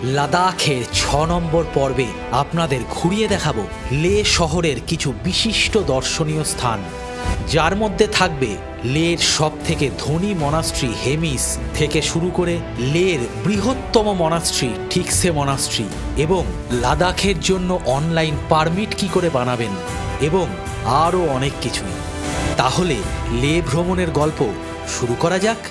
লাদাখের ৬ নম্বর পর্বে আপনাদের ঘুরিয়ে দেখাবো লে শহরের কিছু বিশিষ্ট দর্শনীয় স্থান, যার মধ্যে থাকবে লের সবথেকে ধনী মনাস্ট্রি হেমিস থেকে শুরু করে লের বৃহত্তম মনাস্ট্রি ঠিকসে মনাস্ট্রি, এবং লাদাখের জন্য অনলাইন পারমিট কি করে বানাবেন, এবং আরও অনেক কিছুই। তাহলে লে ভ্রমণের গল্প শুরু করা যাক।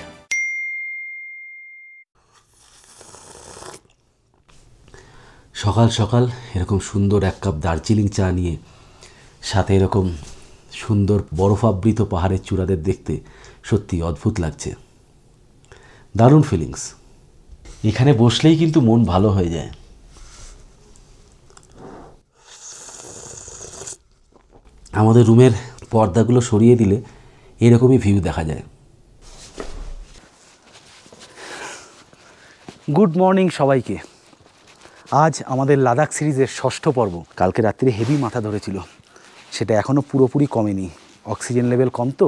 সকাল সকাল এরকম সুন্দর এক কাপ দার্জিলিং চা নিয়ে, সাথে এরকম সুন্দর বরফাবৃত পাহাড়ের চূড়াদের দেখতে সত্যি অদ্ভুত লাগছে, দারুণ ফিলিংস। এখানে বসলেই কিন্তু মন ভালো হয়ে যায়। আমাদের রুমের পর্দাগুলো সরিয়ে দিলে এরকমই ভিউ দেখা যায়। গুড মর্নিং সবাইকে। আজ আমাদের লাদাখ সিরিজের ৬ষ্ঠ পর্ব। কালকে রাত্রে হেভি মাথা ধরেছিল, সেটা এখনও পুরোপুরি কমেনি। অক্সিজেন লেভেল কম তো,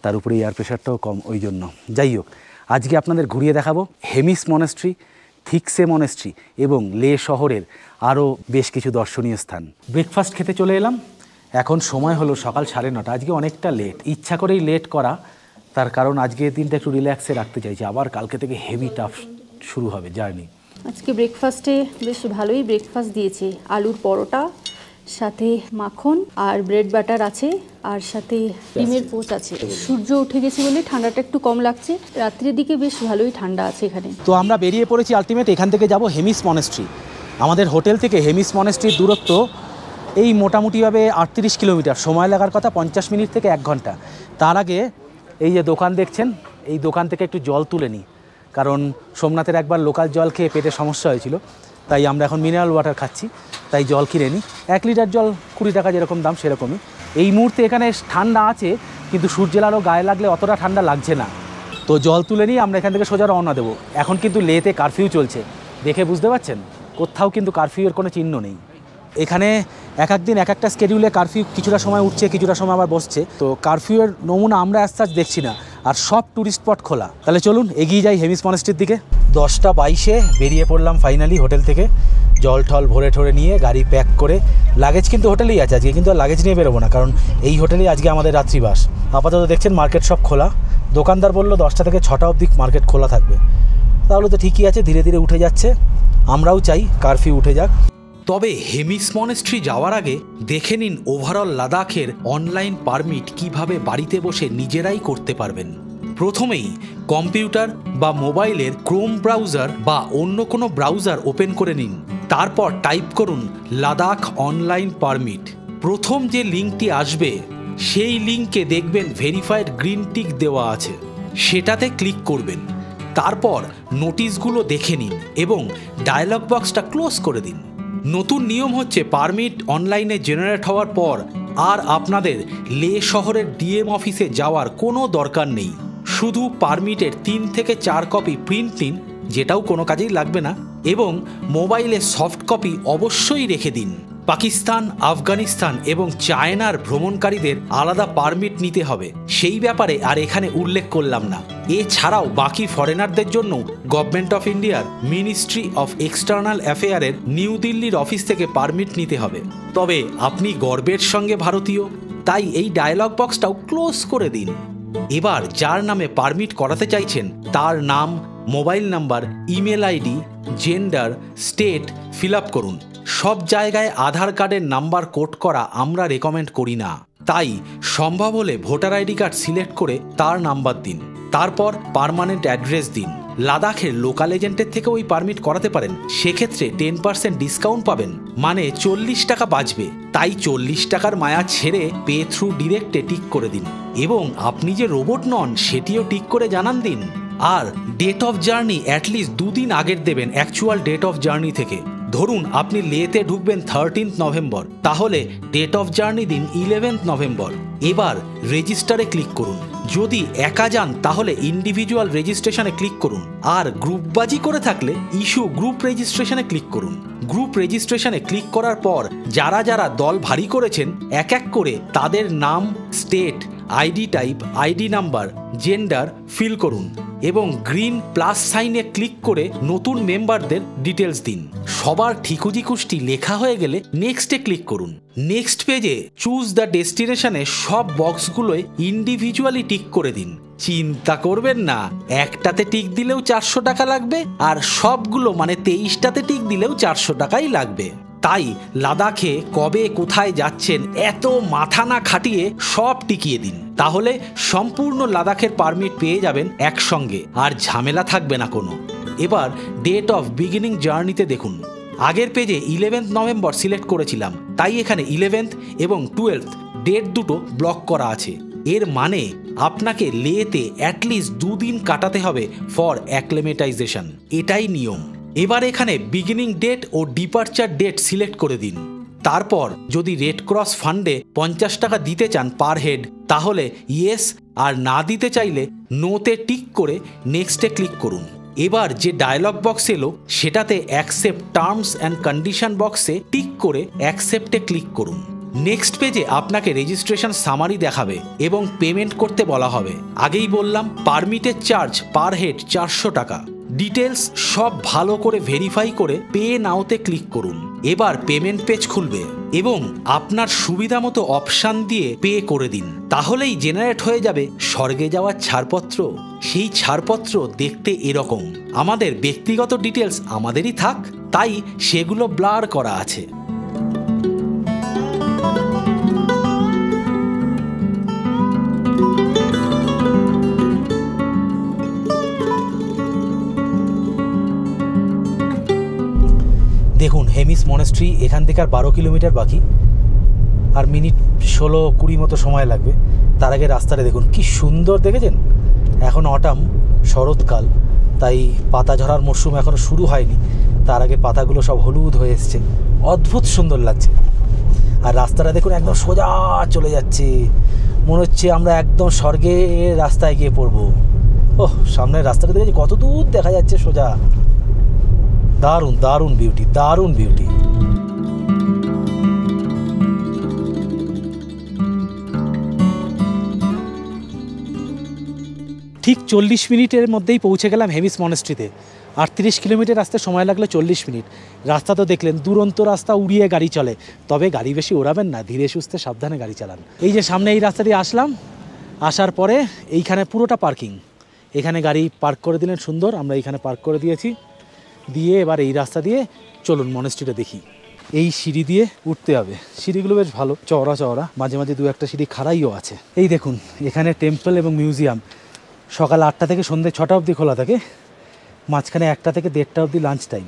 তার উপরে এয়ার প্রেশারটাও কম, ওই জন্য। যাই হোক, আজকে আপনাদের ঘুরিয়ে দেখাবো হেমিস মনেস্ট্রি, ঠিকসে মনেস্ট্রি এবং লে শহরের আরও বেশ কিছু দর্শনীয় স্থান। ব্রেকফাস্ট খেতে চলে এলাম। এখন সময় হলো সকাল 9:30। আজকে অনেকটা লেট, ইচ্ছা করেই লেট করা, তার কারণ আজকে দিনটা একটু রিল্যাক্সে রাখতে চাইছি। আবার কালকে থেকে হেভি টাফ শুরু হবে জার্নি। আজকে ব্রেকফাস্টে বেশ ভালোই ব্রেকফাস্ট দিয়েছে। আলুর পরোটা, সাথে মাখন আর ব্রেড বাটার আছে, আর সাথে ডিমের পোচ আছে। সূর্য উঠে গেছে বলে ঠান্ডাটা একটু কম লাগছে, রাত্রের দিকে বেশ ভালোই ঠান্ডা আছে এখানে। তো আমরা বেরিয়ে পড়েছি আলটিমেট। এখান থেকে যাব হেমিস মনেস্ট্রি। আমাদের হোটেল থেকে হেমিস মনেস্ট্রির দূরত্ব এই মোটামুটিভাবে 38 কিলোমিটার। সময় লাগার কথা 50 মিনিট থেকে 1 ঘন্টা। তার আগে এই যে দোকান দেখছেন, এই দোকান থেকে একটু জল তুলে নিই, কারণ সোমনাথের একবার লোকাল জল খেয়ে পেটে সমস্যা হয়েছিল, তাই আমরা এখন মিনারেল ওয়াটার খাচ্ছি। তাই জল কিনে নিই। 1 লিটার জল 20 টাকা যেরকম দাম সেরকমই। এই মুহূর্তে এখানে ঠান্ডা আছে, কিন্তু সূর্যের আলো গায়ে লাগলে অতটা ঠান্ডা লাগছে না। তো জল তুলে নিই, আমরা এখান থেকে সোজা রওনা দেবো। এখন কিন্তু লেতে কারফিউ চলছে, দেখে বুঝতে পারছেন, কোথাও কিন্তু কারফিউয়ের কোনো চিহ্ন নেই। এখানে এক একদিন এক একটা স্কেডিউলে কারফিউ কিছুটা সময় উঠছে, কিছুটা সময় আবার বসছে। তো কারফিউয়ের নমুনা আমরা আজ দেখছি না, আর সব ট্যুরিস্ট স্পট খোলা। তাহলে চলুন এগিয়ে যাই হেমিস মনেস্ট্রির দিকে। 10:22 বেরিয়ে পড়লাম ফাইনালি হোটেল থেকে। জল টল ভরে ঠরে নিয়ে গাড়ি প্যাক করে, লাগেজ কিন্তু হোটেলেই আছে আজকে, কিন্তু আর লাগেজ নিয়ে বেরোবো না, কারণ এই হোটেলেই আজকে আমাদের রাত্রিবাস। আপাতত দেখছেন মার্কেট সব খোলা। দোকানদার বললো 10টা থেকে 6টা অবধি মার্কেট খোলা থাকবে। তাহলে তো ঠিকই আছে, ধীরে ধীরে উঠে যাচ্ছে। আমরাও চাই কারফিউ উঠে যাক। তবে হেমিস মনেস্ট্রি যাওয়ার আগে দেখে নিন ওভারঅল লাদাখের অনলাইন পারমিট কিভাবে বাড়িতে বসে নিজেরাই করতে পারবেন। প্রথমেই কম্পিউটার বা মোবাইলের ক্রোম ব্রাউজার বা অন্য কোনো ব্রাউজার ওপেন করে নিন। তারপর টাইপ করুন লাদাখ অনলাইন পারমিট। প্রথম যে লিঙ্কটি আসবে সেই লিঙ্কে দেখবেন ভেরিফাইড গ্রিন টিক দেওয়া আছে, সেটাতে ক্লিক করবেন। তারপর নোটিশগুলো দেখে নিন এবং ডায়লগ বক্সটা ক্লোজ করে দিন। নতুন নিয়ম হচ্ছে, পারমিট অনলাইনে জেনারেট হওয়ার পর আর আপনাদের লে শহরের ডিএম অফিসে যাওয়ার কোনো দরকার নেই। শুধু পারমিটের 3 থেকে 4 কপি প্রিন্ট নিন, যেটাও কোনো কাজেই লাগবে না, এবং মোবাইলে সফট কপি অবশ্যই রেখে দিন। পাকিস্তান, আফগানিস্তান এবং চায়নার ভ্রমণকারীদের আলাদা পারমিট নিতে হবে, সেই ব্যাপারে আর এখানে উল্লেখ করলাম না। এছাড়াও বাকি ফরেনারদের জন্য গভর্নমেন্ট অফ ইন্ডিয়ার মিনিস্ট্রি অফ এক্সটার্নাল অ্যাফেয়ারের নিউ দিল্লির অফিস থেকে পারমিট নিতে হবে। তবে আপনি গর্বের সঙ্গে ভারতীয়, তাই এই ডায়লগ বক্সটাও ক্লোজ করে দিন। এবার যার নামে পারমিট করাতে চাইছেন তার নাম, mobile number, email ID, gender, state fill up করুন। সব জায়গায় আধার কার্ডের নাম্বার কোড করা আমরা রেকমেন্ড করি না, তাই সম্ভব হলে ভোটার আইডি কার্ড সিলেক্ট করে তার নাম্বার দিন। তারপর পার্মানেন্ট অ্যাড্রেস দিন। লাদাখের লোকাল এজেন্টের থেকে ওই পারমিট করাতে পারেন, সেক্ষেত্রে 10% ডিসকাউন্ট পাবেন, মানে 40 টাকা বাঁচবে। তাই 40 টাকার মায়া ছেড়ে পে থ্রু ডিরেক্টে টিক করে দিন, এবং আপনি যে রোবট নন সেটিও টিক করে জানান দিন। আর ডেট অফ জার্নি অ্যাটলিস্ট 2 দিন আগের দেবেন অ্যাকচুয়াল ডেট অফ জার্নি থেকে। ধরুন আপনি লেতে ঢুকবেন 13 নভেম্বর, তাহলে ডেট অফ জার্নি দিন 11 নভেম্বর। এবার রেজিস্টারে ক্লিক করুন। যদি একা যান তাহলে ইন্ডিভিজুয়াল রেজিস্ট্রেশনে ক্লিক করুন, আর গ্রুপবাজি করে থাকলে ইস্যু গ্রুপ রেজিস্ট্রেশনে ক্লিক করুন। গ্রুপ রেজিস্ট্রেশনে ক্লিক করার পর যারা যারা দল ভারী করেছেন এক এক করে তাদের নাম, state ID type, ID number, gender fill করুন এবং গ্রিন প্লাস সাইনে ক্লিক করে নতুন মেম্বারদের ডিটেলস দিন। সবার ঠিকুজি কুষ্টি লেখা হয়ে গেলে নেক্সটে ক্লিক করুন। নেক্সট পেজে চুজ দ্য ডেস্টিনেশনে সব বক্সগুলোয় ইন্ডিভিজুয়ালি টিক করে দিন। চিন্তা করবেন না, একটাতে টিক দিলেও 400 টাকা লাগবে, আর সবগুলো মানে 23টাতে টিক দিলেও 400 টাকাই লাগবে। তাই লাদাখে কবে কোথায় যাচ্ছেন এত মাথা না খাটিয়ে সব টিকিয়ে দিন, তাহলে সম্পূর্ণ লাদাখের পারমিট পেয়ে যাবেন একসঙ্গে, আর ঝামেলা থাকবে না কোনো। এবার ডেট অফ বিগিনিং জার্নিতে দেখুন। আগের পেজে 11 নভেম্বর সিলেক্ট করেছিলাম, তাই এখানে 11 এবং 12 ডেট দুটো ব্লক করা আছে। এর মানে আপনাকে লেতে অ্যাটলিস্ট 2 দিন কাটাতে হবে ফর অ্যাক্লেমেটাইজেশন, এটাই নিয়ম। এবার এখানে বিগিনিং ডেট ও ডিপারচার ডেট সিলেক্ট করে দিন। তারপর যদি রেড ক্রস ফান্ডে 50 টাকা দিতে চান পার হেড, তাহলে ইয়েস, আর না দিতে চাইলে নোতে টিক করে নেক্সটে ক্লিক করুন। এবার যে ডায়লগ বক্স এলো সেটাতে অ্যাকসেপ্ট টার্মস অ্যান্ড কন্ডিশন বক্সে টিক করে অ্যাকসেপ্টে ক্লিক করুন। নেক্সট পেজে আপনাকে রেজিস্ট্রেশন সামারি দেখাবে এবং পেমেন্ট করতে বলা হবে। আগেই বললাম পারমিটের চার্জ পার হেড 400 টাকা। ডিটেলস সব ভালো করে ভেরিফাই করে পে নাওতে ক্লিক করুন। এবার পেমেন্ট পেজ খুলবে এবং আপনার সুবিধা মতো অপশান দিয়ে পে করে দিন, তাহলেই জেনারেট হয়ে যাবে স্বর্গে যাওয়ার ছাড়পত্র। সেই ছাড়পত্র দেখতে এরকম। আমাদের ব্যক্তিগত ডিটেলস আমাদেরই থাক, তাই সেগুলো ব্লার করা আছে। দেখুন হেমিস মনেস্ট্রি এখান থেকে আর 12 কিলোমিটার বাকি, আর মিনিট 16-20 মতো সময় লাগবে। তার আগে রাস্তাটা দেখুন কি সুন্দর, দেখেছেন? এখন অটাম, শরৎকাল, তাই পাতা ঝরার মরশুম এখনও শুরু হয়নি। তার আগে পাতাগুলো সব হলুদ হয়ে এসছে, অদ্ভুত সুন্দর লাগছে। আর রাস্তাটা দেখুন একদম সোজা চলে যাচ্ছে, মনে হচ্ছে আমরা একদম স্বর্গের রাস্তায় গিয়ে পড়বো। ওহ, সামনের রাস্তাটা দেখেছি কত দূর দেখা যাচ্ছে সোজা। দারুণ দারুণ বিউটি, দারুণ বিউটি। ঠিক 40 মিনিটের মধ্যেই পৌঁছে গেলাম হেমিস মনেস্ট্রিতে। 38 কিলোমিটার আসতে সময় লাগলো 40 মিনিট। রাস্তা তো দেখলেন, দুরন্ত রাস্তা, উড়িয়ে গাড়ি চলে, তবে গাড়ি বেশি ওড়াবেন না, ধীরে সুস্থে সাবধানে গাড়ি চালান। এই যে সামনে এই রাস্তা দিয়ে আসলাম, আসার পরে এইখানে পুরোটা পার্কিং, এখানে গাড়ি পার্ক করে দিলেন সুন্দর, আমরা এইখানে পার্ক করে দিয়েছি। দিয়ে এবার এই রাস্তা দিয়ে চলুন মনেস্ট্রিটা দেখি। এই সিঁড়ি দিয়ে উঠতে হবে, সিঁড়িগুলো বেশ ভালো, চওড়া চওড়া, মাঝে মাঝে 2-1টা সিঁড়ি খাড়াইও আছে। এই দেখুন এখানে টেম্পল এবং মিউজিয়াম সকাল 8টা থেকে সন্ধ্যে 6টা অবধি খোলা থাকে, মাঝখানে 1টা থেকে 1:30টা অবধি লাঞ্চ টাইম,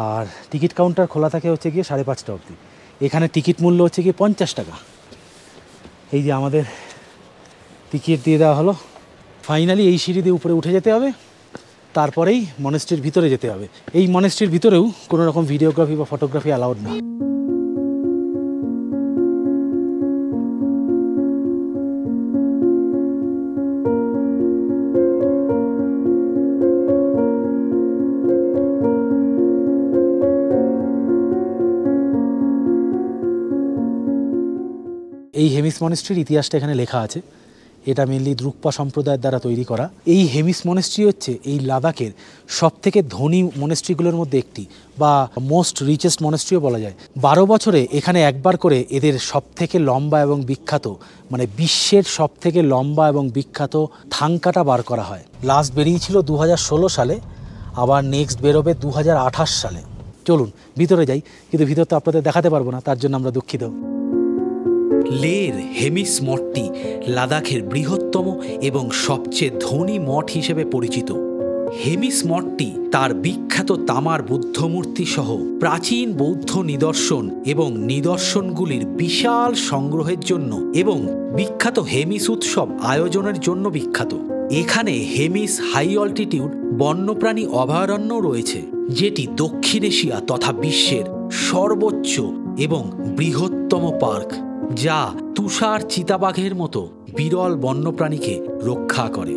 আর টিকিট কাউন্টার খোলা থাকে হচ্ছে গিয়ে 5:30টা অবধি। এখানে টিকিট মূল্য হচ্ছে গিয়ে 50 টাকা। এই যে আমাদের টিকিট দিয়ে দেওয়া হলো। ফাইনালি এই সিঁড়ি দিয়ে উপরে উঠে যেতে হবে, তারপরেই মনেস্ট্রির ভিতরে যেতে হবে। এই মনেস্ট্রির ভিতরেও কোনো রকম ভিডিওগ্রাফি বা ফটোগ্রাফি অ্যালাউড না। এই হেমিস মনেস্ট্রির ইতিহাসটা এখানে লেখা আছে। এটা মেনলি দ্রুকপা সম্প্রদায়ের দ্বারা তৈরি করা। এই হেমিস মনেস্ট্রি হচ্ছে এই লাদাখের সবথেকে ধনী মনেস্ট্রিগুলোর মধ্যে একটি, বা মোস্ট রিচেস্ট মনেস্ট্রিও বলা যায়। 12 বছরে এখানে একবার করে এদের সবথেকে লম্বা এবং বিখ্যাত, মানে বিশ্বের সবথেকে লম্বা এবং বিখ্যাত থাংকাটা বার করা হয়। লাস্ট বেরিয়েছিল 2016 সালে, আবার নেক্সট বেরোবে 2028 সালে। চলুন ভিতরে যাই, কিন্তু ভিতর তো আপনাদের দেখাতে পারবো না, তার জন্য আমরা দুঃখিত। লের হেমিস মঠটি লাদাখের বৃহত্তম এবং সবচেয়ে ধনী মঠ হিসেবে পরিচিত। হেমিস মঠটি তার বিখ্যাত তামার বুদ্ধমূর্তি সহ প্রাচীন বৌদ্ধ নিদর্শন এবং নিদর্শনগুলির বিশাল সংগ্রহের জন্য এবং বিখ্যাত হেমিস উৎসব আয়োজনের জন্য বিখ্যাত। এখানে হেমিস হাই অল্টিটিউড বন্যপ্রাণী অভয়ারণ্য রয়েছে, যেটি দক্ষিণ এশিয়া তথা বিশ্বের সর্বোচ্চ এবং বৃহত্তম পার্ক, যা তুষার চিতাবাঘের মতো বিরল বন্যপ্রাণীকে রক্ষা করে।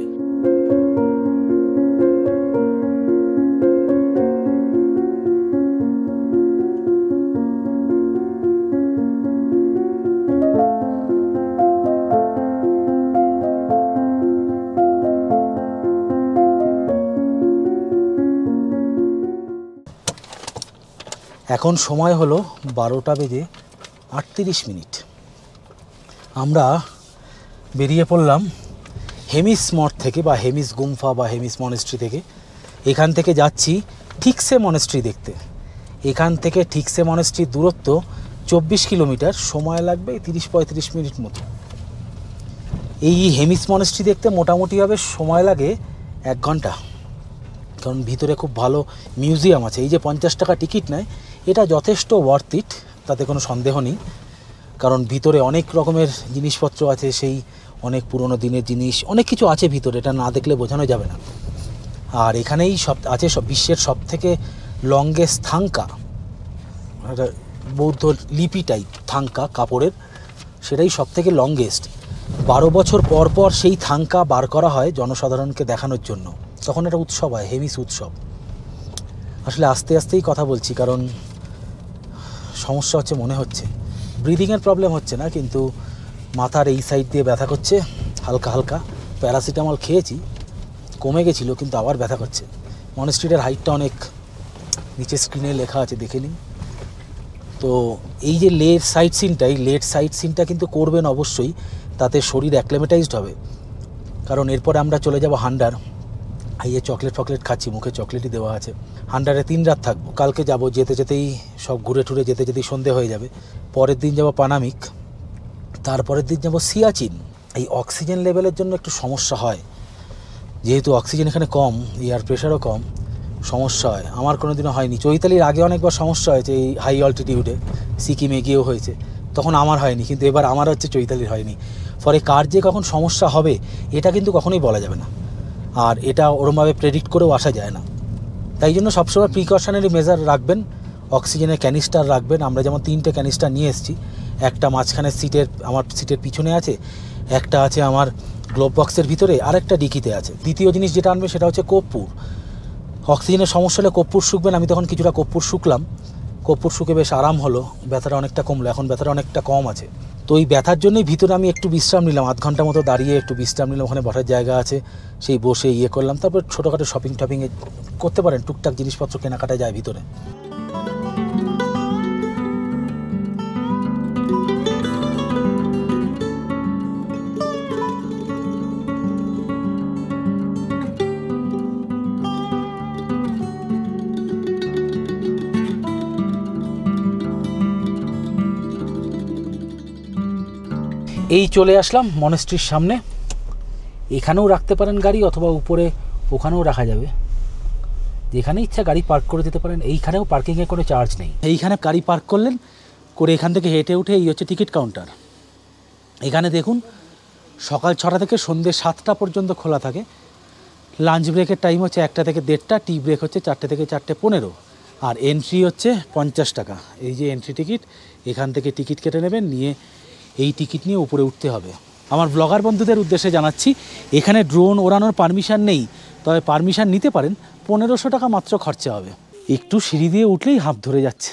এখন সময় হলো 12:38। আমরা বেরিয়ে পড়লাম হেমিস মঠ থেকে বা হেমিস গুম্ফা বা হেমিস মনেস্ট্রি থেকে। এখান থেকে যাচ্ছি ঠিকসে মনেস্ট্রি দেখতে। এখান থেকে ঠিকসে মনেস্ট্রির দূরত্ব 24 কিলোমিটার, সময় লাগবে 30-35 মিনিট মতো। এই হেমিস মনেস্ট্রি দেখতে মোটামুটিভাবে সময় লাগে 1 ঘন্টা, কারণ ভিতরে খুব ভালো মিউজিয়াম আছে। এই যে 50 টাকা টিকিট নেয়, এটা যথেষ্ট ওয়ার্থ ইট, তাতে কোনো সন্দেহ নেই। কারণ ভিতরে অনেক রকমের জিনিসপত্র আছে, সেই অনেক পুরনো দিনের জিনিস, অনেক কিছু আছে ভিতরে, এটা না দেখলে বোঝানো যাবে না। আর এখানেই সব আছে বিশ্বের সবথেকে লংগেস্ট থাঙ্কা, একটা বৌদ্ধ লিপি টাইপ থাঙ্কা কাপড়ের, সেটাই সবথেকে লংগেস্ট। 12 বছর পর পর সেই থাঙ্কা বার করা হয় জনসাধারণকে দেখানোর জন্য। তখন একটা উৎসব হয়, হেমিস উৎসব। আসলে আস্তে আস্তেই কথা বলছি, কারণ সমস্যা হচ্ছে মনে হচ্ছে, ব্রিদিংয়ের প্রবলেম হচ্ছে না, কিন্তু মাথার এই সাইড দিয়ে ব্যথা করছে হালকা হালকা। প্যারাসিটামল খেয়েছি, কমে গেছিলো, কিন্তু আবার ব্যথা করছে। মনেস্ট্রিটার হাইটটা অনেক, নিচে স্ক্রিনে লেখা আছে, দেখে নিন। তো এই যে লেট সাইড সিনটা, এই লেট সাইড সিনটা কিন্তু করবেন অবশ্যই, তাতে শরীর অ্যাক্লেমেটাইজড হবে। কারণ এরপরে আমরা চলে যাব হান্ডার। এই যে চকলেট ফকলেট খাচ্ছি, মুখে চকলেটই দেওয়া আছে। হান্ডারে 3 রাত থাকবো। কালকে যাব, যেতে যেতেই সব ঘুরে টুরে যেতে যেতেই সন্ধে হয়ে যাবে। পরের দিন যাব পানামিক, তারপরের দিন যাব সিয়াচিন। এই অক্সিজেন লেভেলের জন্য একটু সমস্যা হয়, যেহেতু অক্সিজেন এখানে কম, এয়ার প্রেশারও কম, সমস্যা হয়। আমার কোনো দিনও হয়নি। চৈতালির আগে অনেকবার সমস্যা হয়েছে এই হাই অল্টিটিউডে, সিকিমে গিয়েও হয়েছে, তখন আমার হয়নি, কিন্তু এবার আমার হচ্ছে, চৈতালির হয়নি। ফলে কার যে কখন সমস্যা হবে এটা কিন্তু কখনোই বলা যাবে না, আর এটা ওরমভাবে প্রেডিক্ট করেও আসা যায় না। তাই জন্য সবসময় প্রিকশনারি মেজার রাখবেন, অক্সিজেনের ক্যানিস্টার রাখবেন। আমরা যেমন 3টে ক্যানিস্টার নিয়ে এসেছি, একটা মাঝখানের সিটের, আমার সিটের পিছনে আছে, একটা আছে আমার গ্লোভ বক্সের ভিতরে, আরেকটা ডিকিতে আছে। দ্বিতীয় জিনিস যেটা আনবে সেটা হচ্ছে কর্পূর। অক্সিজেনের সমস্যা হলে কর্পূর শুকবেন। আমি তখন কিছুটা কর্পূর শুকলাম, কর্পূর শুকে বেশ আরাম হলো, ব্যথাটা অনেকটা কমলো, এখন ব্যথাটা অনেকটা কম আছে। তো এই ব্যথার জন্যই ভিতরে আমি একটু বিশ্রাম নিলাম, 0.5 ঘন্টা মতো দাঁড়িয়ে একটু বিশ্রাম নিলাম। ওখানে বসার জায়গা আছে, সেই বসে করলাম। তারপর ছোটোখাটো শপিং টপিং করতে পারেন, টুকটাক জিনিসপত্র কেনাকাটা যায় ভিতরে। এই চলে আসলাম মনেস্ট্রির সামনে। এখানেও রাখতে পারেন গাড়ি, অথবা উপরে ওখানেও রাখা যাবে, যেখানে ইচ্ছা গাড়ি পার্ক করে দিতে পারেন। এইখানেও পার্কিংয়ের কোনো চার্জ নেই। এইখানে গাড়ি পার্ক করলেন, করে এখান থেকে হেঁটে উঠে এই হচ্ছে টিকিট কাউন্টার। এখানে দেখুন সকাল 6টা থেকে সন্ধ্যে 7টা পর্যন্ত খোলা থাকে। লাঞ্চ ব্রেকের টাইম হচ্ছে 1টা থেকে 1:30, টি ব্রেক হচ্ছে 4টে থেকে 4:15। আর এন্ট্রি হচ্ছে 50 টাকা। এই যে এন্ট্রি টিকিট, এখান থেকে টিকিট কেটে নেবেন, নিয়ে এই টিকিট নিয়ে উপরে উঠতে হবে। আমার ব্লগার বন্ধুদের উদ্দেশ্যে জানাচ্ছি, এখানে ড্রোন ওড়ানোর পারমিশন নেই, তবে পারমিশন নিতে পারেন। 1500 টাকা মাত্র খরচা হবে। একটু সিঁড়ি দিয়ে উঠলেই হাঁপ ধরে যাচ্ছে,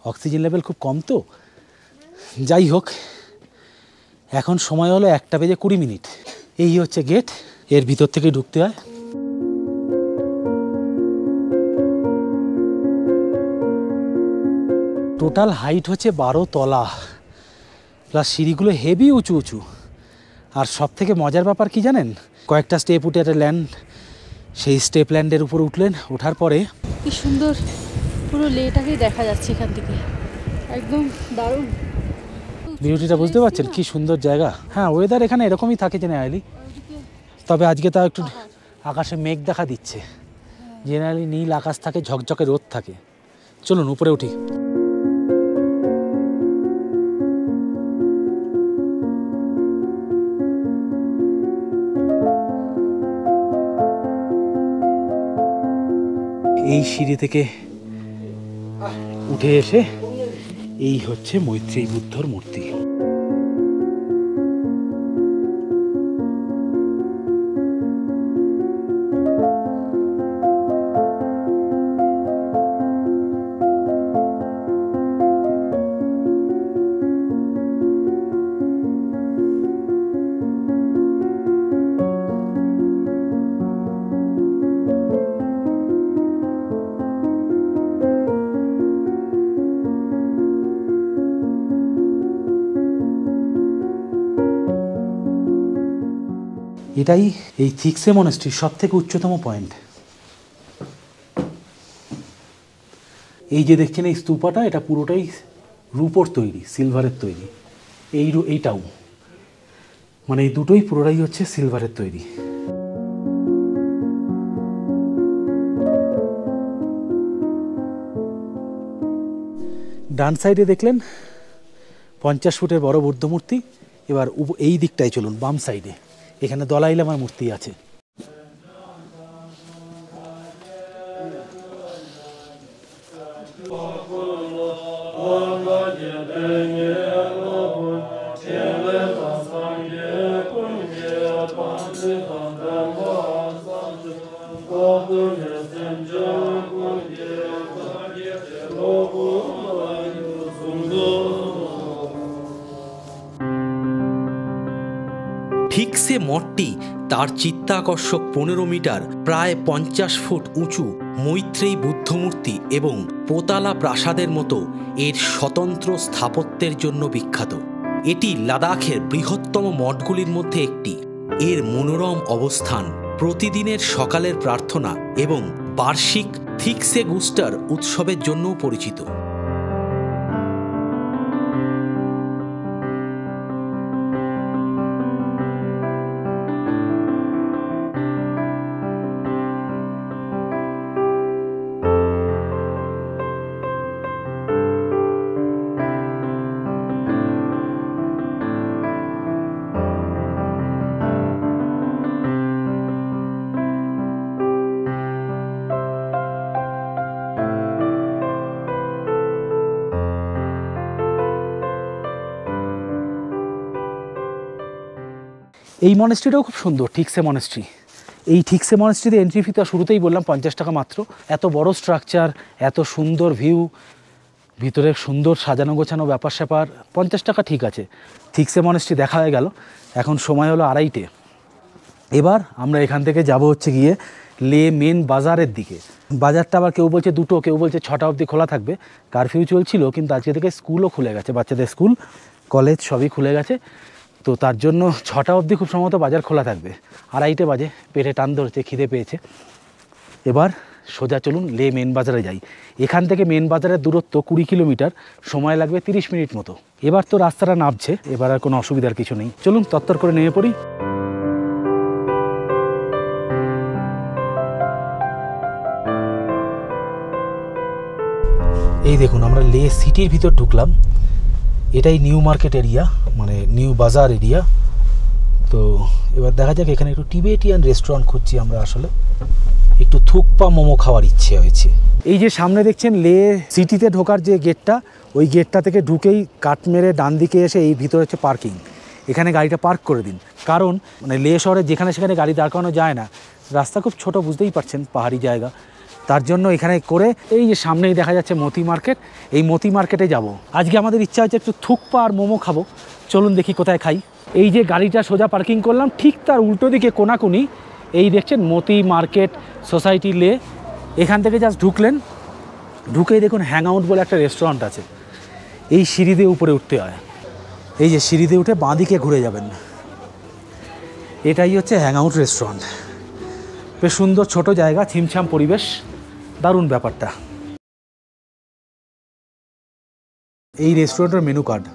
অক্সিজেন লেভেল খুব কম তো। যাই হোক, এখন সময় হলো 1:20। এই হচ্ছে গেট, এর ভিতর থেকে ঢুকতে হয়। টোটাল হাইট হচ্ছে 12 তলা, প্লাস সিঁড়িগুলো হেভি উঁচু উঁচু। আর সব থেকে মজার ব্যাপার কি জানেন, কয়েকটা স্টেপ উঠে একটা ল্যান্ড, সেই স্টেপ ল্যান্ডের উপর উঠলেন, ওঠার পরে কি সুন্দর পুরো লেটাকেই দেখা যাচ্ছে এখান থেকে, একদম দারুণ বিউটিটা বুঝতে পারছেন, কি সুন্দর জায়গা। হ্যাঁ, ওয়েদার এখানে এরকমই থাকে জেনারেলি, তবে আজকে তাও একটু আকাশে মেঘ দেখা দিচ্ছে। জেনারেলি নীল আকাশ থাকে, ঝকঝকে রোদ থাকে। চলুন উপরে উঠি। এই সিঁড়ি থেকে উঠে এসে এই হচ্ছে মৈত্রেয়ী বুদ্ধর মূর্তি। এটাই এই থিকসে মনেস্ট্রির সব থেকে উচ্চতম পয়েন্ট। এই যে দেখছেন এই স্তূপাটা, এটা পুরোটাই রূপোর তৈরি, সিলভারের তৈরি। এইটাও মানে এই দুটোই পুরোটাই হচ্ছে সিলভারের তৈরি। ডান সাইডে দেখলেন 50 ফুটের বড় বুদ্ধ মূর্তি। এবার এই দিকটায় চলুন, বাম সাইডে এখানে দলাই লামার মূর্তি আছে। থিকসে মঠটি তার চিত্তাকর্ষক 15 মিটার প্রায় 50 ফুট উঁচু মৈত্রেয়ী বুদ্ধমূর্তি এবং পোতালা প্রাসাদের মতো এর স্বতন্ত্র স্থাপত্যের জন্য বিখ্যাত। এটি লাদাখের বৃহত্তম মঠগুলির মধ্যে একটি। এর মনোরম অবস্থান, প্রতিদিনের সকালের প্রার্থনা এবং বার্ষিক থিকসে গুস্টার উৎসবের জন্যও পরিচিত। এই মনেস্ট্রিটাও খুব সুন্দর, থিকসে মনেস্ট্রি। এই থিকসে মনেস্ট্রিতে এন্ট্রি ফি তো শুরুতেই বললাম 50 টাকা মাত্র। এত বড় স্ট্রাকচার, এত সুন্দর ভিউ, ভিতরে সুন্দর সাজানো গোছানো ব্যাপার স্যাপার, 50 টাকা ঠিক আছে। থিকসে মনেস্ট্রি দেখা হয়ে গেল, এখন সময় হলো 2:30। এবার আমরা এখান থেকে যাব হচ্ছে গিয়ে লে মেন বাজারের দিকে। বাজারটা আবার কেউ বলছে 2টো, কেউ বলছে 6টা অবধি খোলা থাকবে। কারফিউ চলছিল, কিন্তু আজকে থেকে স্কুলও খুলে গেছে, বাচ্চাদের স্কুল কলেজ সবই খুলে গেছে। তো তার জন্য 6টা অবধি খুব সম্ভবত বাজার খোলা থাকবে। 2:30 বাজে, পেটে টান ধরছে, খিদে পেয়েছে। এবার সোজা চলুন লে মেন বাজারে যাই। এখান থেকে মেন বাজারের দূরত্ব 20 কিলোমিটার, সময় লাগবে 30 মিনিট মতো। এবার তো রাস্তাটা নামছে, এবার আর কোনো অসুবিধার কিছু নেই। চলুন তত্তর করে নেমে পড়ি। এই দেখুন, আমরা লে সিটির ভিতর ঢুকলাম। এটাই নিউ মার্কেট এরিয়া, মানে নিউ বাজার এরিয়া। তো এবার দেখা যাক, এখানে একটু টিবেটিয়ান রেস্টুরেন্ট খুঁজছি আমরা। আসলে একটু থুকপা মোমো খাওয়ার ইচ্ছে হয়েছে। এই যে সামনে দেখছেন লে সিটিতে ঢোকার যে গেটটা, ওই গেটটা থেকে ঢুকেই কাট মেরে ডান দিকে এসে এই ভিতরে হচ্ছে পার্কিং। এখানে গাড়িটা পার্ক করে দিন, কারণ মানে লে শহরে যেখানে সেখানে গাড়ি দাঁড় করানো যায় না। রাস্তা খুব ছোট, বুঝতেই পারছেন, পাহাড়ি জায়গা। তার জন্য এখানে করে এই যে সামনেই দেখা যাচ্ছে মতি মার্কেট, এই মতি মার্কেটে যাব। আজকে আমাদের ইচ্ছা হচ্ছে একটু থুকপা আর মোমো খাবো। চলুন দেখি কোথায় খাই। এই যে গাড়িটা সোজা পার্কিং করলাম, ঠিক তার উল্টো দিকে কোনাকুনি এই দেখছেন মতি মার্কেট সোসাইটি লে। এখান থেকে জাস্ট ঢুকলেন, ঢুকেই দেখুন হ্যাং আউট বলে একটা রেস্টুরেন্ট আছে। এই সিঁড়ি দিয়ে উপরে উঠতে হয়। এই যে সিঁড়ি দিয়ে উঠে বাঁ দিকে ঘুরে যাবেন, এটাই হচ্ছে হ্যাং আউট রেস্টুরেন্ট। বেশ সুন্দর ছোট জায়গা, ছিমছাম পরিবেশ, দারুণ ব্যাপারটা। এই রেস্টুরেন্টের মেনু কার্ড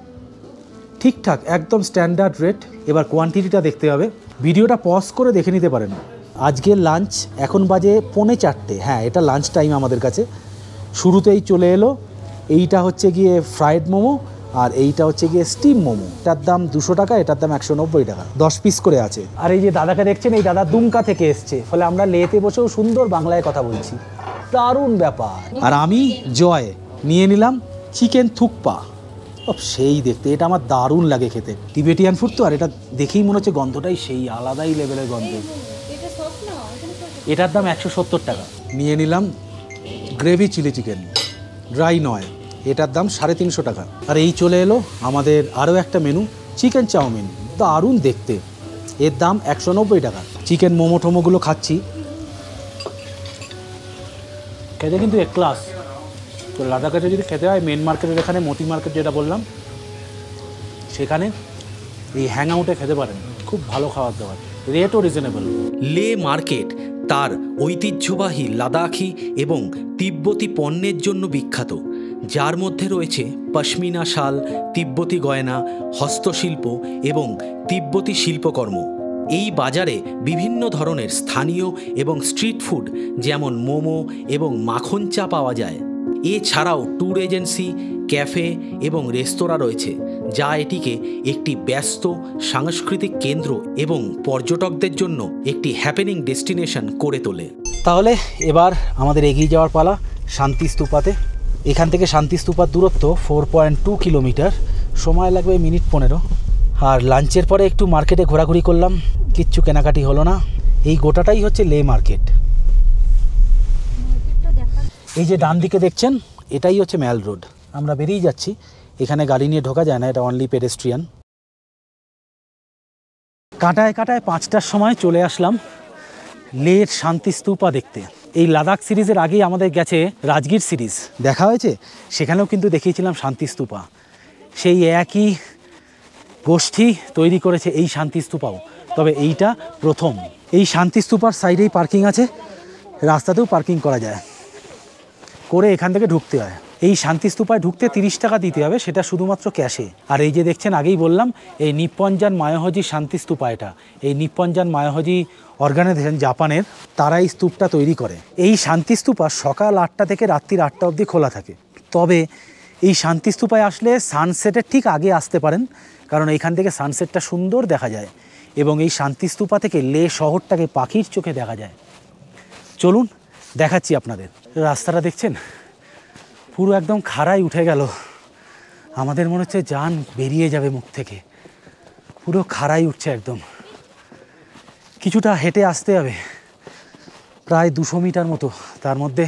ঠিকঠাক একদম স্ট্যান্ডার্ড রেট। এবার কোয়ান্টিটিটা দেখতে হবে, ভিডিওটা পজ করে দেখে নিতে পারেন। আজকের লাঞ্চ এখন বাজে 3:45। হ্যাঁ, এটা লাঞ্চ টাইম আমাদের কাছে। শুরুতেই চলে এলো, এইটা হচ্ছে গিয়ে ফ্রাইড মোমো, আর এইটা হচ্ছে গিয়ে স্টিম মোমো। এটার দাম 200 টাকা, এটার দাম 190 টাকা, 10 পিস করে আছে। আর এই যে দাদাকে দেখছেন, এই দাদা দুমকা থেকে এসছে, ফলে আমরা লেতে বসেও সুন্দর বাংলায় কথা বলছি, দারুণ ব্যাপার। আর আমি জয় নিয়ে নিলাম চিকেন থুকপা। সেই দেখতে এটা আমার দারুণ লাগে খেতে, টিবেটিয়ান ফুড তো। আর এটা দেখেই মনে হচ্ছে গন্ধটাই সেই আলাদাই লেভেলের গন্ধ। এটার দাম 170 টাকা। নিয়ে নিলাম গ্রেভি চিলি চিকেন, ড্রাই নয়, এটার দাম 350 টাকা। আর এই চলে এলো আমাদের আরও একটা মেনু, চিকেন চাউমিন, দারুণ দেখতে, এর দাম 190 টাকা। চিকেন মোমো টোমোগুলো খাচ্ছি, খেতে কিন্তু এক ক্লাস। তো লাদাখে যদি খেতে হয়, মেন মার্কেটের এখানে মতি মার্কেট যেটা বললাম, সেখানে এই হ্যাং আউটে খেতে পারেন, খুব ভালো খাবার দাবার। রেটও রিজনেবল। লে মার্কেট তার ঐতিহ্যবাহী লাদাখি এবং তিব্বতী পণ্যের জন্য বিখ্যাত, যার মধ্যে রয়েছে পশমিনা শাল, তিব্বতী গয়না, হস্তশিল্প এবং তিব্বতী শিল্পকর্ম। এই বাজারে বিভিন্ন ধরনের স্থানীয় এবং স্ট্রিট ফুড যেমন মোমো এবং মাখন চা পাওয়া যায়। এছাড়াও ট্যুর এজেন্সি, ক্যাফে এবং রেস্তোরাঁ রয়েছে, যা এটিকে একটি ব্যস্ত সাংস্কৃতিক কেন্দ্র এবং পর্যটকদের জন্য একটি হ্যাপেনিং ডেস্টিনেশন করে তোলে। তাহলে এবার আমাদের এগিয়ে যাওয়ার পালা শান্তি স্তূপাতে। এখান থেকে শান্তি স্তূপার দূরত্ব 4.2 কিলোমিটার, সময় লাগবে মিনিট 15। আর লাঞ্চের পরে একটু মার্কেটে ঘোরাঘুরি করলাম, কিচ্ছু কেনাকাটি হলো না। এই গোটাটাই হচ্ছে লে মার্কেট। এই যে ডান দিকে দেখছেন, এটাই হচ্ছে ম্যাল রোড। আমরা বেরিয়ে যাচ্ছি, এখানে গাড়ি নিয়ে ঢোকা যায় না, এটা অনলি পেডেস্ট্রিয়ান। কাঁটায় কাঁটায় 5টার সময় চলে আসলাম লের শান্তি স্তূপা দেখতে। এই লাদাখ সিরিজের আগেই আমাদের গেছে রাজগীর সিরিজ, দেখা হয়েছে, সেখানেও কিন্তু দেখিয়েছিলাম শান্তি স্তূপা। সেই একই গোষ্ঠী তৈরি করেছে এই শান্তি স্তূপাও, তবে এইটা প্রথম। এই শান্তি স্তূপার সাইডেই পার্কিং আছে, রাস্তাতেও পার্কিং করা যায়, করে এখান থেকে ঢুকতে হয়। এই শান্তি স্তূপায় ঢুকতে 30 টাকা দিতে হবে, সেটা শুধুমাত্র ক্যাশে। আর এই যে দেখছেন, আগেই বললাম, এই নিপ্পনজান মায়োহজি শান্তি স্তূপা। এটা এই নিপ্পনজান মায়োহজি অর্গানাইজেশন, জাপানের, তারা এই স্তূপটা তৈরি করে। এই শান্তি স্তূপা সকাল 8টা থেকে রাত্রির 8টা অবধি খোলা থাকে। তবে এই শান্তি স্তূপায় আসলে সানসেটের ঠিক আগে আসতে পারেন, কারণ এইখান থেকে সানসেটটা সুন্দর দেখা যায় এবং এই শান্তি স্তূপা থেকে লে শহরটাকে পাখির চোখে দেখা যায়। চলুন দেখাচ্ছি আপনাদের। রাস্তাটা দেখছেন, পুরো একদম খাড়ায় উঠে গেল। আমাদের মনে হচ্ছে জান বেরিয়ে যাবে মুখ থেকে, পুরো খাড়াই উঠছে একদম। কিছুটা হেঁটে আসতে হবে, প্রায় 200 মিটার মতো, তার মধ্যে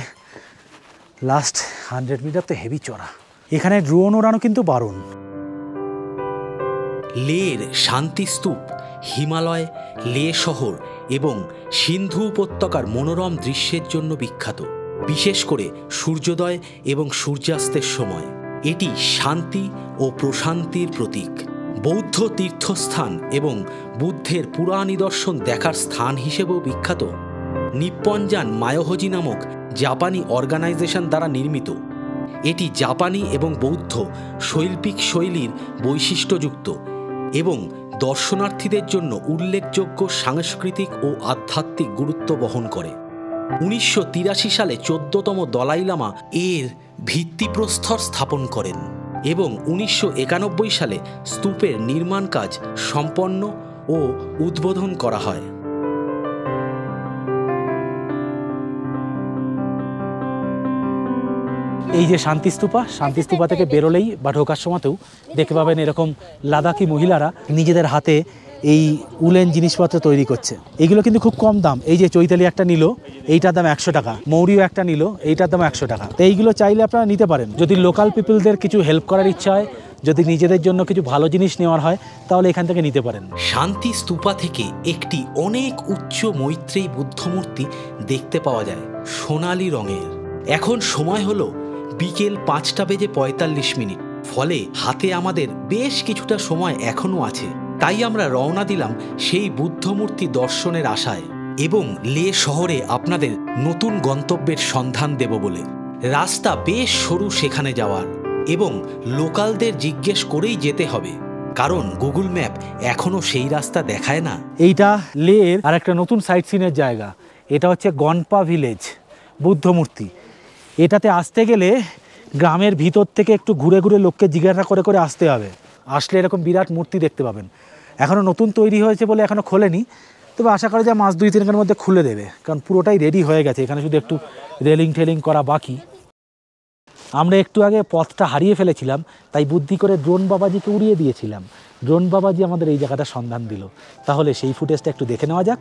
লাস্ট 100 মিটার তো হেভি চড়া। এখানে ড্রোন ওড়ানো কিন্তু বারণ। লের শান্তি স্তূপ হিমালয়, লে শহর এবং সিন্ধু উপত্যকার মনোরম দৃশ্যের জন্য বিখ্যাত, বিশেষ করে সূর্যোদয় এবং সূর্যাস্তের সময়। এটি শান্তি ও প্রশান্তির প্রতীক, বৌদ্ধ তীর্থস্থান এবং বুদ্ধের পুরা নিদর্শন দেখার স্থান হিসেবেও বিখ্যাত। নিপ্পনজান মায়োহজি নামক জাপানি অর্গানাইজেশন দ্বারা নির্মিত, এটি জাপানি এবং বৌদ্ধ শৈল্পিক শৈলীর বৈশিষ্ট্যযুক্ত এবং দর্শনার্থীদের জন্য উল্লেখযোগ্য সাংস্কৃতিক ও আধ্যাত্মিক গুরুত্ব বহন করে। 1983 সালে 14তম দলাই লামা এর ভিত্তিপ্রস্তর স্থাপন করেন এবং 1991 সালে স্তূপের নির্মাণ কাজ সম্পন্ন ও উদ্বোধন করা হয়। এই যে শান্তি স্তূপা, শান্তি স্তূপা থেকে বেরোলেই বা ঢোকার সময়তেও দেখতে পাবেন এরকম লাদাখি মহিলারা নিজেদের হাতে এই উলেন জিনিসপত্র তৈরি করছে। এইগুলো কিন্তু খুব কম দাম। এই যে চৈতালি একটা নিল, এইটার দাম 100 টাকা, মৌরিও একটা নিল, এইটার দাম 100 টাকা। তো এইগুলো চাইলে আপনারা নিতে পারেন। যদি লোকাল পিপলদের কিছু হেল্প করার ইচ্ছা হয়, যদি নিজেদের জন্য কিছু ভালো জিনিস নেওয়ার হয়, তাহলে এখান থেকে নিতে পারেন। শান্তি স্তূপা থেকে একটি অনেক উচ্চ মৈত্রেয়ী বুদ্ধমূর্তি দেখতে পাওয়া যায়, সোনালি রঙের। এখন সময় হলো বিকেল 5:45, ফলে হাতে আমাদের বেশ কিছুটা সময় এখনও আছে। তাই আমরা রওনা দিলাম সেই বুদ্ধমূর্তি দর্শনের আশায় এবং লে শহরে আপনাদের নতুন গন্তব্যের সন্ধান দেব বলে। রাস্তা বেশ সরু সেখানে যাওয়ার এবং লোকালদের জিজ্ঞেস করেই যেতে হবে, কারণ গুগল ম্যাপ এখনও সেই রাস্তা দেখায় না। এইটা লের আর একটা নতুন সাইট সিনের জায়গা। এটা হচ্ছে গনপা ভিলেজ বুদ্ধমূর্তি। এটাতে আসতে গেলে গ্রামের ভিতর থেকে একটু ঘুরে ঘুরে লোককে জিজ্ঞাসা করে করে আসতে হবে। আসলে এরকম বিরাট মূর্তি দেখতে পাবেন। এখনও নতুন তৈরি হয়েছে বলে এখনও খোলেনি, তবে আশা করা যায় মাস 2-3 মধ্যে খুলে দেবে, কারণ পুরোটাই রেডি হয়ে গেছে। এখানে শুধু একটু রেলিং টেলিং করা বাকি। আমরা একটু আগে পথটা হারিয়ে ফেলেছিলাম, তাই বুদ্ধি করে ড্রোন বাবাজিকে উড়িয়ে দিয়েছিলাম। ড্রোন বাবাজি আমাদের এই জায়গাটা সন্ধান দিল। তাহলে সেই ফুটেজটা একটু দেখে নেওয়া যাক।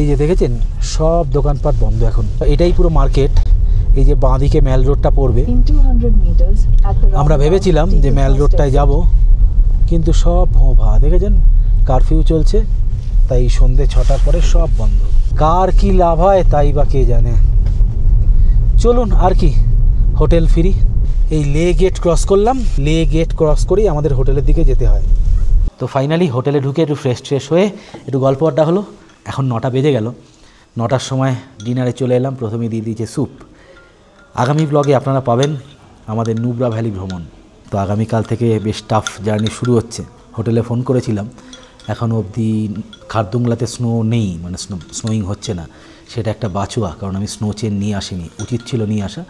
এই যে দেখেছেন সব দোকানপাট বন্ধ এখন, এটাই পুরো মার্কেট। এই যে বাঁদিকে ম্যাল রোডটা পড়বে, আমরা ভেবেছিলাম যে ম্যাল রোডটায় যাব, কিন্তু সব ভোঁভা। দেখেছেন কারফিউ চলছে, তাই সন্ধে 6টার পরে সব বন্ধ। কার কি লাভ হয় তাই বা কে জানে। চলুন আর কি, হোটেল ফিরি। এই লে গেট ক্রস করলাম, লে গেট ক্রস করেই আমাদের হোটেলের দিকে যেতে হয়। তো ফাইনালি হোটেলে ঢুকে একটু ফ্রেশ হয়ে একটু গল্প আড্ডা হলো। এখন 9টা বেজে গেল, 9টার সময় ডিনারে চলে এলাম। প্রথমে দিয়ে দিয়েছে স্যুপ। আগামী ব্লগে আপনারা পাবেন আমাদের নুব্রা ভ্যালি ভ্রমণ। তো আগামীকাল থেকে বেশ টাফ জার্নি শুরু হচ্ছে। হোটেলে ফোন করেছিলাম, এখনও অবধি খারদুংলাতে স্নো নেই, মানে স্নোয়িং হচ্ছে না। সেটা একটা বাঁচুয়া, কারণ আমি স্নো চেন নিয়ে আসিনি, উচিত ছিল নিয়ে আসা,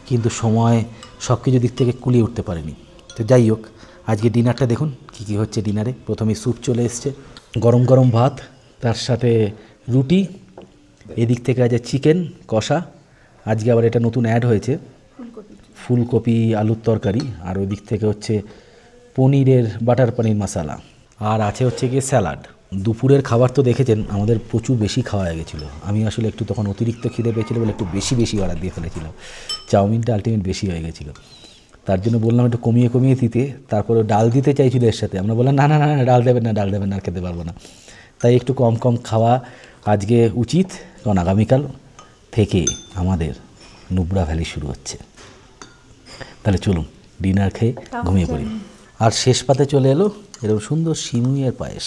কিন্তু সময় সব কিছু দিক থেকে কুলিয়ে উঠতে পারিনি। তো যাই হোক, আজকে ডিনারটা দেখুন কী কী হচ্ছে ডিনারে। প্রথমে স্যুপ চলে এসছে, গরম গরম ভাত, তার সাথে রুটি, এদিক থেকে আছে চিকেন কষা, আজকে আবার এটা নতুন অ্যাড হয়েছে ফুলকপি আলুর তরকারি, আর ওই দিক থেকে হচ্ছে পনিরের বাটার পনির মশালা, আর আছে হচ্ছে গিয়ে স্যালাড। দুপুরের খাবার তো দেখেছেন আমাদের প্রচুর বেশি খাওয়া হয়ে গেছিলো। আমি আসলে একটু তখন অতিরিক্ত খিদে পেয়েছিলো বলে একটু বেশি অর্ডার দিয়ে ফেলেছিলাম। চাউমিনটা আলটিমেট বেশি হয়ে গেছিলো, তার জন্য বললাম একটু কমিয়ে দিতে। তারপরে ডাল দিতে চাইছিল এর সাথে, আমরা বললাম না ডাল দেবেন না, আর খেতে পারবো না। তাই একটু কম খাওয়া আজকে উচিত, কারণ আগামীকাল থেকে আমাদের নুব্রা ভ্যালি শুরু হচ্ছে। তাহলে চলুন ডিনার খেয়ে ঘুমিয়ে পড়ি। আর শেষ পাতে চলে এলো এরকম সুন্দর সিমুইয়ের পায়েস।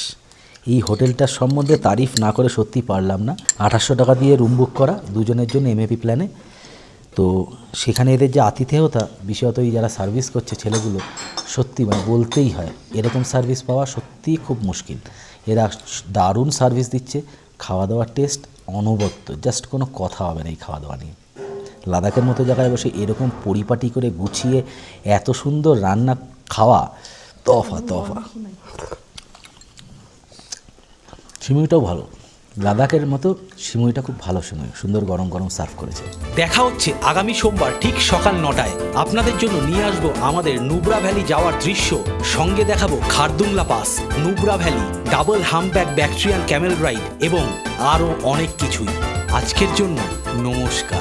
এই হোটেলটার সম্বন্ধে তারিফ না করে সত্যি পারলাম না। 2800 টাকা দিয়ে রুম বুক করা দুজনের জন্য এমএপি প্ল্যানে। তো সেখানে এদের যে আতিথেয়তা, বিশেষত এই যারা সার্ভিস করছে ছেলেগুলো, সত্যি মানে বলতেই হয়, এরকম সার্ভিস পাওয়া সত্যিই খুব মুশকিল। এরা দারুণ সার্ভিস দিচ্ছে, খাওয়া দাওয়ার টেস্ট অনবদ্য, জাস্ট কোনো কথা হবে না এই খাওয়া দাওয়া নিয়ে। লাদাখের মতো জায়গায় বসে এরকম পরিপাটি করে গুছিয়ে এত সুন্দর রান্না খাওয়া, তফা। সিমুইটাও ভালো, লাদাখের মতো সিমুইটা খুব ভালো সিমুই, সুন্দর গরম সার্ভ করেছে। দেখা হচ্ছে আগামী সোমবার ঠিক সকাল 9টায়। আপনাদের জন্য নিয়ে আসবো আমাদের নুব্রা ভ্যালি যাওয়ার দৃশ্য, সঙ্গে দেখাবো Khardungla pass, Nubra valley, double humpback Bactrian Camel ride এবং আরও অনেক কিছুই। আজকের জন্য নমস্কার।